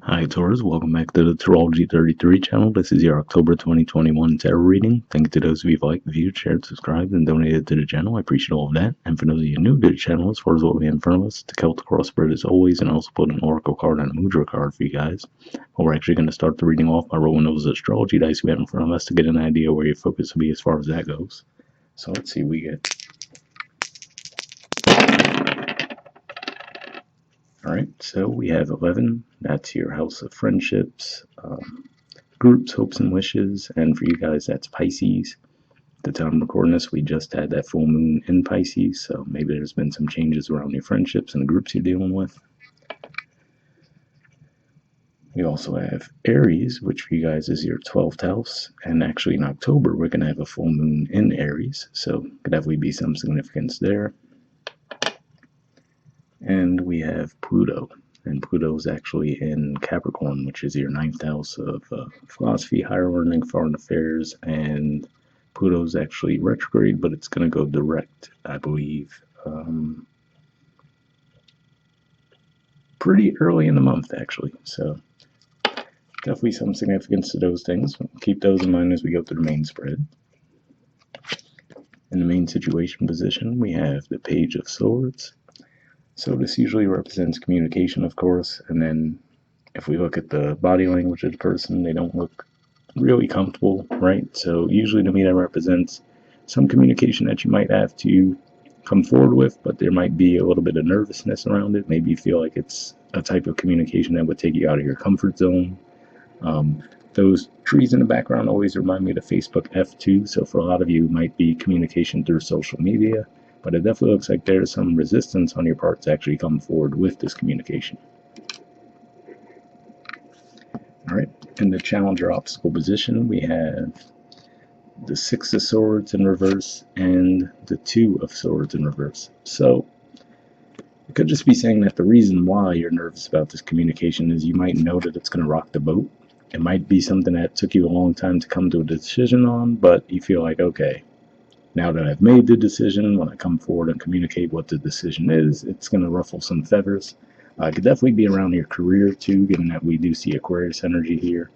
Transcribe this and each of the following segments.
Hi Taurus, welcome back to the Astrology 33 channel. This is your October 2021 tarot reading. Thank you to those of you who liked, viewed, shared, subscribed, and donated to the channel. I appreciate all of that. And for those of you new to the channel, as far as what we have in front of us, the Celtic crossbreed as always, and I also put an Oracle card and a Mudra card for you guys. But we're actually going to start the reading off by rolling those astrology dice we have in front of us to get an idea where your focus will be as far as that goes. So let's see what we get. Alright, so we have 11. That's your house of friendships, groups, hopes, and wishes. And for you guys, that's Pisces. At the time of recording this, we just had that full moon in Pisces, so maybe there's been some changes around your friendships and the groups you're dealing with. We also have Aries, which for you guys is your 12th house. And actually in October, we're going to have a full moon in Aries, so could definitely be some significance there. And we have Pluto. And Pluto is actually in Capricorn, which is your 9th house of philosophy, higher learning, foreign affairs, and Pluto's actually retrograde, but it's going to go direct, I believe, pretty early in the month, actually. So definitely some significance to those things. Keep those in mind as we go through the main spread. In the main situation position, we have the Page of Swords. So this usually represents communication, of course, and then if we look at the body language of the person, they don't look really comfortable, right? So usually to me that represents some communication that you might have to come forward with, but there might be a little bit of nervousness around it. Maybe you feel like it's a type of communication that would take you out of your comfort zone. Those trees in the background always remind me of the Facebook F2, so for a lot of you, it might be communication through social media, but it definitely looks like there's some resistance on your part to actually come forward with this communication. Alright, in the challenger obstacle position, we have the Six of Swords in reverse and the Two of Swords in reverse. So it could just be saying that the reason why you're nervous about this communication is you might know that it's going to rock the boat. It might be something that took you a long time to come to a decision on, but you feel like, okay, now that I've made the decision, when I come forward and communicate what the decision is, it's going to ruffle some feathers. It could definitely be around your career too, given that we do see Aquarius energy here.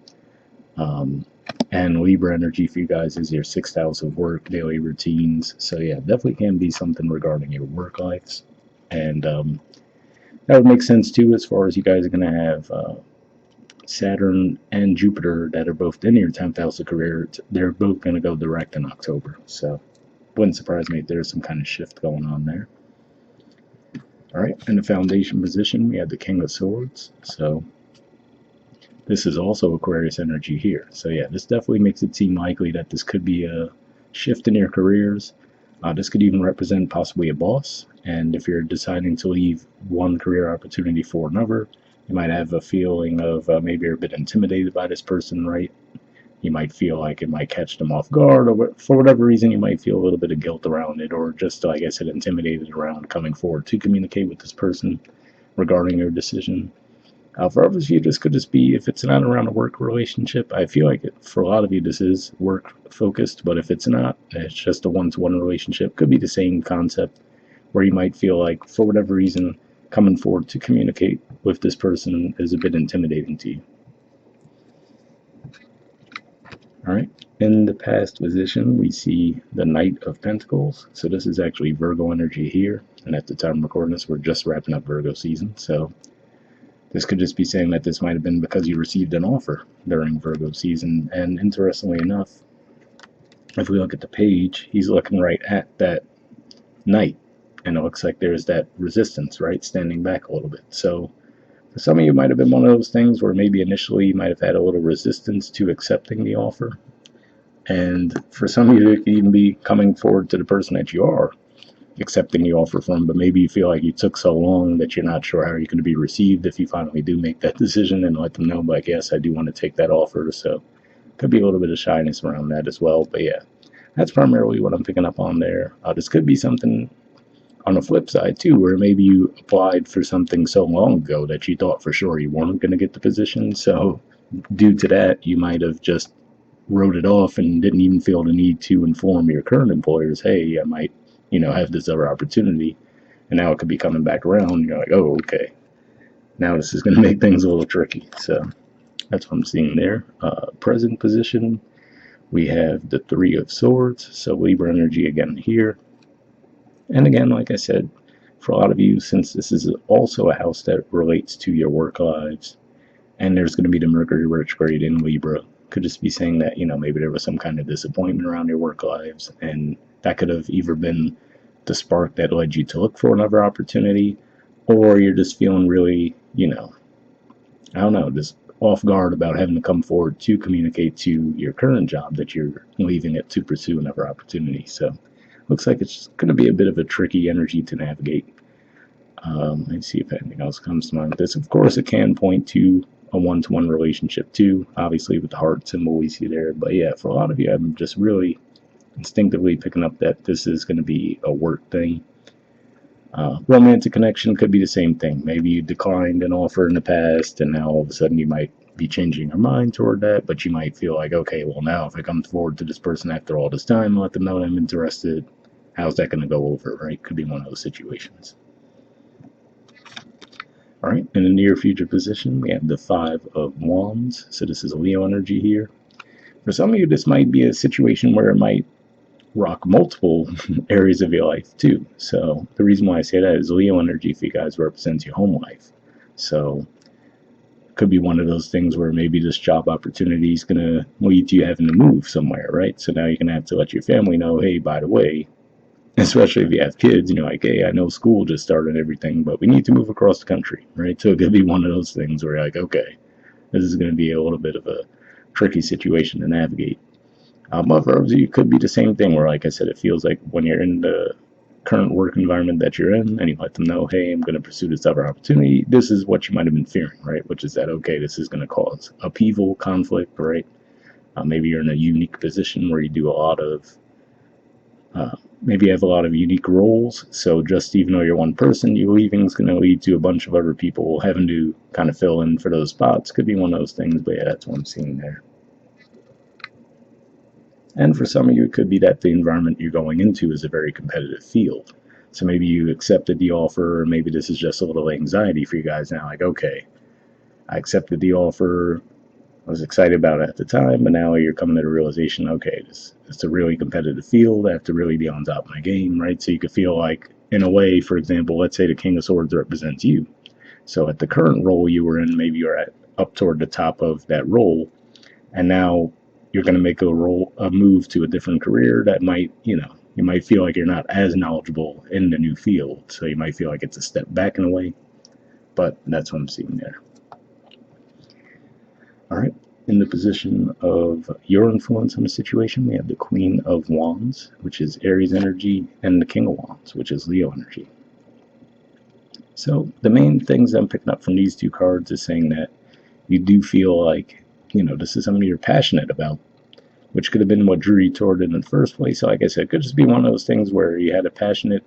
And Libra energy for you guys is your 6th house of work, daily routines. So yeah, definitely can be something regarding your work lives. And that would make sense too, as far as you guys are going to have Saturn and Jupiter that are both in your 10th house of career. They're both going to go direct in October. So wouldn't surprise me if there's some kind of shift going on there. Alright, in the foundation position, we have the King of Swords. So this is also Aquarius energy here. So yeah, this definitely makes it seem likely that this could be a shift in your careers. This could even represent possibly a boss. And if you're deciding to leave one career opportunity for another, you might have a feeling of maybe you're a bit intimidated by this person, right? You might feel like it might catch them off guard, or for whatever reason, you might feel a little bit of guilt around it, or just, like I said, intimidated around coming forward to communicate with this person regarding your decision. For others of you, this could just be, if it's not around a work relationship, I feel like for a lot of you this is work focused, but if it's not, it's just a one-to-one relationship. Could be the same concept where you might feel like, for whatever reason, coming forward to communicate with this person is a bit intimidating to you. Alright, in the past position, we see the Knight of Pentacles. So this is actually Virgo energy here, and at the time of recording this, we're just wrapping up Virgo season, so this could just be saying that this might have been because you received an offer during Virgo season. And interestingly enough, if we look at the page, he's looking right at that Knight, and it looks like there's that resistance, right, standing back a little bit. So for some of you, it might have been one of those things where maybe initially you might have had a little resistance to accepting the offer. And for some of you, it could even be coming forward to the person that you are accepting the offer from, but maybe you feel like you took so long that you're not sure how you're going to be received if you finally do make that decision, and let them know, like, yes, I do want to take that offer. So could be a little bit of shyness around that as well. But yeah, that's primarily what I'm picking up on there. This could be something on the flip side too, where maybe you applied for something so long ago that you thought for sure you weren't going to get the position, so due to that you might have just wrote it off and didn't even feel the need to inform your current employers, hey, I might have this other opportunity. And now it could be coming back around, and you're like, oh, okay, Now this is going to make things a little tricky. So that's what I'm seeing there. Present position, we have the Three of Swords, so Libra energy again here. And again, like I said, for a lot of you, since this is also a house that relates to your work lives, and there's going to be the Mercury retrograde in Libra, could just be saying that, maybe there was some kind of disappointment around your work lives, and that could have either been the spark that led you to look for another opportunity, or you're just feeling really, I don't know, just off guard about having to come forward to communicate to your current job that you're leaving it to pursue another opportunity. So looks like it's going to be a bit of a tricky energy to navigate. Let's see if anything else comes to mind. This, of course, it can point to a one-to-one relationship too, obviously with the heart symbol we see there. But yeah, for a lot of you, I'm just really instinctively picking up that this is going to be a work thing. Romantic connection could be the same thing. Maybe you declined an offer in the past, and now all of a sudden you might be changing your mind toward that, but you might feel like, okay, well, now if I come forward to this person after all this time, let them know I'm interested, how's that going to go over, right? Could be one of those situations. All right, in the near future position, we have the Five of Wands. So this is Leo energy here. For some of you, this might be a situation where it might rock multiple areas of your life too. So the reason why I say that is Leo energy for you guys represents your home life. So it could be one of those things where maybe this job opportunity is going to lead to you having to move somewhere, right? So now you're going to have to let your family know, hey, by the way, especially if you have kids, and you're like, hey, I know school just started and everything, but we need to move across the country, right? So it could be one of those things where you're like, okay, this is going to be a little bit of a tricky situation to navigate. But for others, it could be the same thing where, like I said, it feels like when you're in the current work environment that you're in and you let them know, hey, I'm going to pursue this other opportunity, this is what you might have been fearing, right? Which is that, okay, this is going to cause upheaval, conflict, right? Maybe you're in a unique position where you do a lot of maybe you have a lot of unique roles, so just even though you're one person, you leaving is going to lead to a bunch of other people having to kind of fill in for those spots. Could be one of those things, but yeah, that's what I'm seeing there. And for some of you, it could be that the environment you're going into is a very competitive field. So maybe you accepted the offer, or maybe this is just a little anxiety for you guys now, like, okay, I accepted the offer, I was excited about it at the time, but now you're coming to the realization, okay, it's a really competitive field. I have to really be on top of my game, right? So you could feel like, in a way, for example, let's say the King of Swords represents you. So at the current role you were in, maybe you're up toward the top of that role, and now you're going to make a move to a different career that might, you might feel like you're not as knowledgeable in the new field. So you might feel like it's a step back in a way, but that's what I'm seeing there. All right. In the position of your influence in the situation, we have the Queen of Wands, which is Aries energy, and the King of Wands, which is Leo energy. So the main things I'm picking up from these two cards is saying that you do feel like, this is something you're passionate about, which could have been what drew you toward it in the first place. So like I said, it could just be one of those things where you had a passionate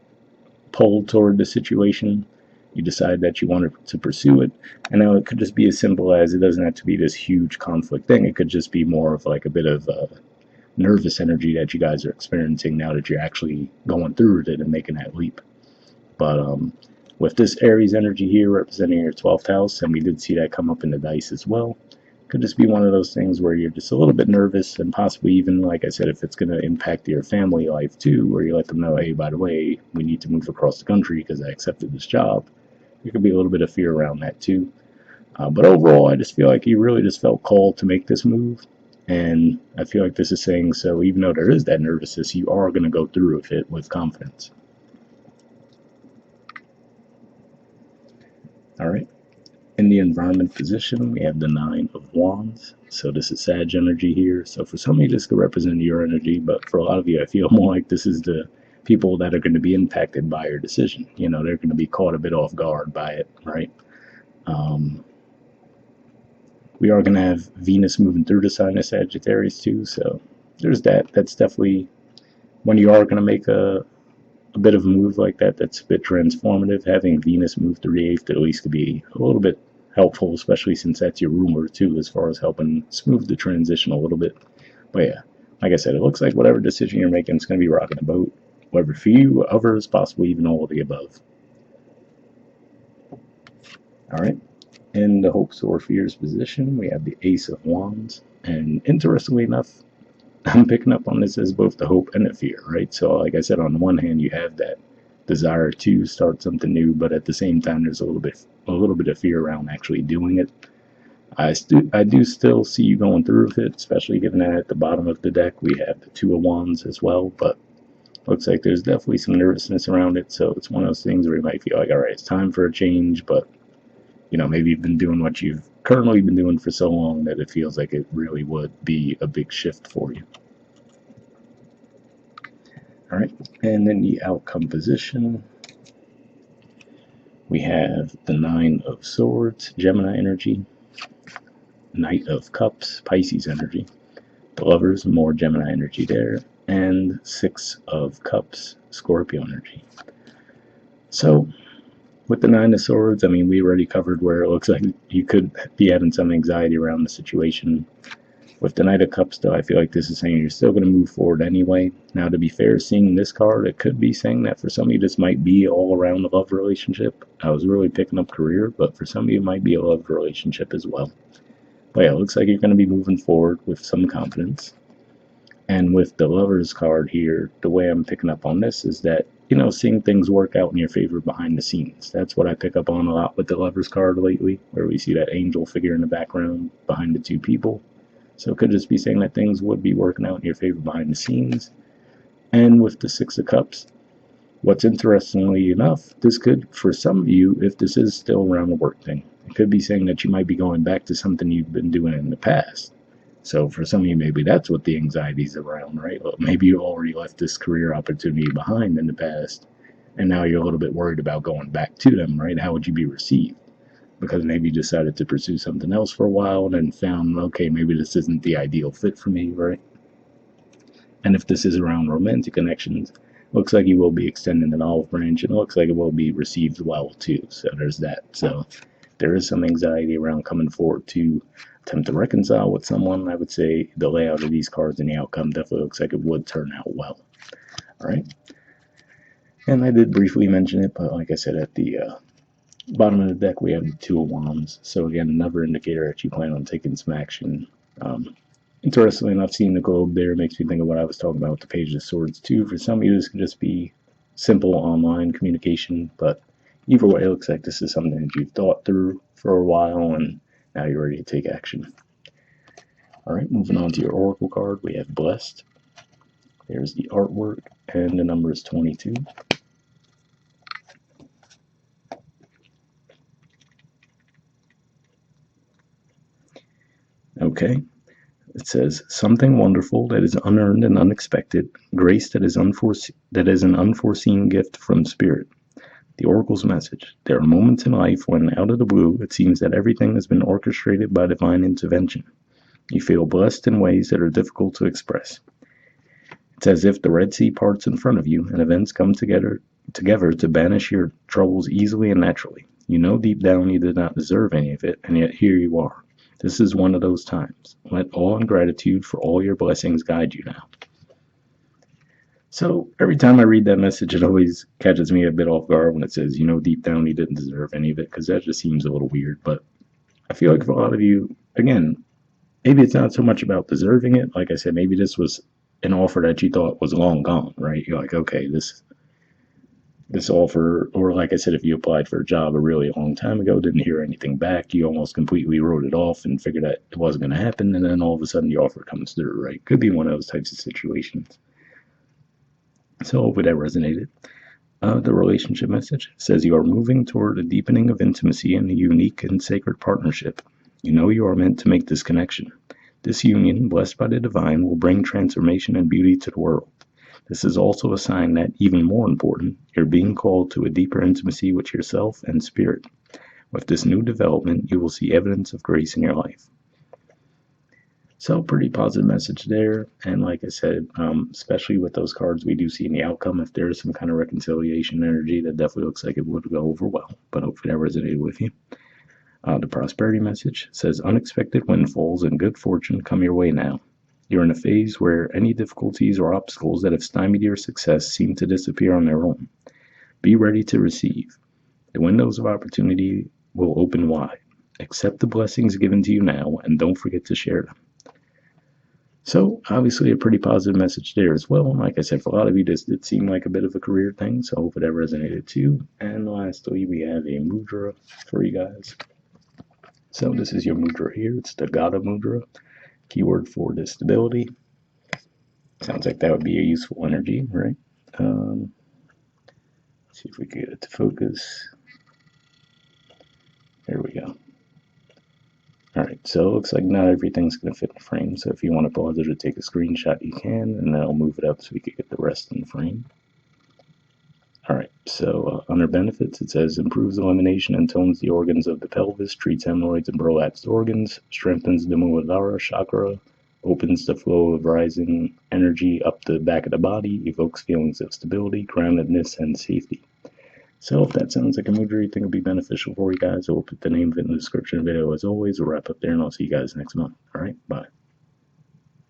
pull toward the situation. You decide that you wanted to pursue it, and now it could just be as simple as, it doesn't have to be this huge conflict thing. It could just be more of like a bit of nervous energy that you guys are experiencing now that you're actually going through it and making that leap. But with this Aries energy here representing your 12th house, and we did see that come up in the dice as well, could just be one of those things where you're just a little bit nervous, and possibly even, like I said, if it's going to impact your family life too, where you let them know, hey, by the way, we need to move across the country because I accepted this job. There could be a little bit of fear around that too. But overall, I just feel like you really just felt called to make this move. And I feel like this is saying, so even though there is that nervousness, you are going to go through with it with confidence. All right. In the environment position, we have the Nine of Wands. So this is Sag energy here. So for some of you, this could represent your energy, but for a lot of you, I feel more like this is the people that are going to be impacted by your decision. They're going to be caught a bit off guard by it, right? We are going to have Venus moving through the sign of Sagittarius too, so there's that. That's definitely, when you are going to make a bit of a move like that, that's a bit transformative. Having Venus move through the 8th at least could be a little bit helpful, especially since that's your ruler too, as far as helping smooth the transition a little bit. But yeah, like I said, it looks like whatever decision you're making is going to be rocking the boat, whether for you, others, possibly even all of the above. All right. In the hopes or fears position, we have the Ace of Wands. And interestingly enough, I'm picking up on this as both the hope and the fear, right? So, like I said, on the one hand, you have that desire to start something new, but at the same time, there's a little bit of fear around actually doing it. I do still see you going through with it, especially given that at the bottom of the deck we have the Two of Wands as well. But looks like there's definitely some nervousness around it. So it's one of those things where you might feel like, all right, it's time for a change, but maybe you've been doing what you've currently been doing for so long that it feels like it really would be a big shift for you. All right, and then the outcome position, we have the Nine of Swords, Gemini energy, Knight of Cups, Pisces energy, the Lovers, more Gemini energy there, and Six of Cups, Scorpio energy. So, with the Nine of Swords, I mean, we already covered where it looks like you could be having some anxiety around the situation. With the Knight of Cups, though, I feel like this is saying you're still going to move forward anyway. Now, to be fair, seeing this card, it could be saying that for some of you, this might be all around the love relationship. I was really picking up career, but for some of you, it might be a love relationship as well. But yeah, it looks like you're going to be moving forward with some confidence. And with the Lovers card here, the way I'm picking up on this is that, seeing things work out in your favor behind the scenes. That's what I pick up on a lot with the Lovers card lately, where we see that angel figure in the background behind the two people. So it could just be saying that things would be working out in your favor behind the scenes. And with the Six of Cups, what's interestingly enough, this could, for some of you, if this is still around the work thing, it could be saying that you might be going back to something you've been doing in the past. So for some of you, maybe that's what the anxiety is around, right? Well, maybe you already left this career opportunity behind in the past, and now you're a little bit worried about going back to them, right? How would you be received? Because maybe you decided to pursue something else for a while and then found, okay, maybe this isn't the ideal fit for me, right? And if this is around romantic connections, looks like you will be extending an olive branch, and it looks like it will be received well too. So there's that. So there is some anxiety around coming forward to attempt to reconcile with someone. I would say the layout of these cards and the outcome definitely looks like it would turn out well. All right. And I did briefly mention it, but like I said, at the bottom of the deck, we have the Two of Wands. So again, another indicator that you plan on taking some action. Interestingly enough, seeing the globe there makes me think of what I was talking about with the Page of Swords too. For some of you, this could just be simple online communication, but either way, it looks like this is something that you've thought through for a while, and now you're ready to take action. All right, moving on to your Oracle card, we have Blessed. There's the artwork, and the number is 22. Okay, it says, something wonderful that is unearned and unexpected, grace that is an unforeseen gift from Spirit. The Oracle's message. There are moments in life when, out of the blue, it seems that everything has been orchestrated by divine intervention. You feel blessed in ways that are difficult to express. It's as if the Red Sea parts in front of you and events come together to banish your troubles easily and naturally. You know deep down you did not deserve any of it, and yet here you are. This is one of those times. Let awe and gratitude for all your blessings guide you now. So every time I read that message, it always catches me a bit off guard when it says, deep down you didn't deserve any of it, because that just seems a little weird. But I feel like for a lot of you, again, maybe it's not so much about deserving it. Like I said, maybe this was an offer that you thought was long gone, right? You're like, okay, this offer, or like I said, if you applied for a job a really long time ago, didn't hear anything back, you almost completely wrote it off and figured that it wasn't going to happen, and then all of a sudden the offer comes through, right? Could be one of those types of situations. So hopefully that resonated. The relationship message says you are moving toward a deepening of intimacy and a unique and sacred partnership. You know you are meant to make this connection. This union, blessed by the divine, will bring transformation and beauty to the world. This is also a sign that, even more important, you're being called to a deeper intimacy with yourself and spirit. With this new development, you will see evidence of grace in your life. So pretty positive message there, and like I said, especially with those cards we do see in the outcome, if there is some kind of reconciliation energy, that definitely looks like it would go over well, but hopefully that resonated with you. The prosperity message says, unexpected windfalls and good fortune come your way now. You're in a phase where any difficulties or obstacles that have stymied your success seem to disappear on their own. Be ready to receive. The windows of opportunity will open wide. Accept the blessings given to you now, and don't forget to share them. So, obviously, a pretty positive message there as well. Like I said, for a lot of you, this did seem like a bit of a career thing, so I hope that resonated too. And lastly, we have a mudra for you guys. So, this is your mudra here. It's the Gada mudra. Keyword for the stability. Sounds like that would be a useful energy, right? See if we can get it to focus. There we go. Alright, so it looks like not everything's going to fit in the frame, so if you want to pause it or take a screenshot, you can, and then I'll move it up so we can get the rest in the frame. Alright, so under benefits, it says improves elimination and tones the organs of the pelvis, treats hemorrhoids and prolapsed organs, strengthens the Muladhara chakra, opens the flow of rising energy up the back of the body, evokes feelings of stability, groundedness, and safety. So if that sounds like a mudra you think will be beneficial for you guys, I will put the name of it in the description of the video as always. We'll wrap up there, and I'll see you guys next month. Alright, bye.